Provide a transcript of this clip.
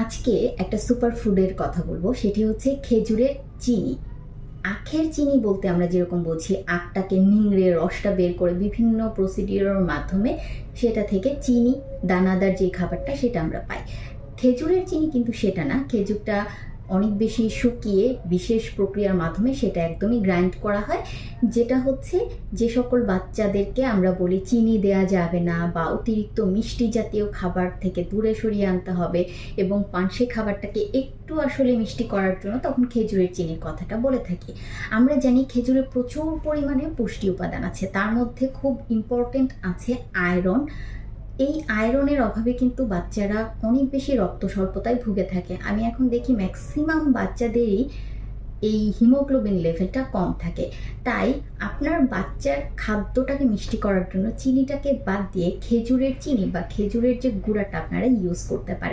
আজকে একটা সুপার ফুডের কথা বলবো, সেটি হচ্ছে খেজুরের চিনি। আখের চিনি বলতে আমরা যেরকম বলছি, আখটাকে নিংড়ে রসটা বের করে বিভিন্ন প্রসিডিওরের মাধ্যমে সেটা থেকে চিনি দানাদার যে খাবারটা সেটা আমরা পাই। খেজুরের চিনি কিন্তু সেটা না। খেজুরটা অনেক বেশি শুকিয়ে বিশেষ প্রক্রিয়ার মাধ্যমে সেটা একদমই গ্রাইন্ড করা হয়, যেটা হচ্ছে যে সকল বাচ্চাদেরকে আমরা বলি চিনি দেয়া যাবে না বা অতিরিক্ত মিষ্টি জাতীয় খাবার থেকে দূরে সরিয়ে আনতে হবে এবং পানসে খাবারটাকে একটু আসলে মিষ্টি করার জন্য তখন খেজুরের চিনির কথাটা বলে থাকি। আমরা জানি খেজুরে প্রচুর পরিমাণে পুষ্টি উপাদান আছে, তার মধ্যে খুব ইম্পর্টেন্ট আছে আয়রন। এই আয়রনের অভাবে কিন্তু বাচ্চারা অনেক বেশি রক্ত স্বল্পতায় ভুগে থাকে। আমি এখন দেখি ম্যাক্সিমাম বাচ্চাদেরই এই হিমোগ্লোবিন লেভেলটা কম থাকে। তাই আপনার বাচ্চার খাদ্যটাকে মিষ্টি করার জন্য চিনিটাকে বাদ দিয়ে খেজুরের চিনি বা খেজুরের যে গুঁড়াটা আপনারা ইউজ করতে পারেন।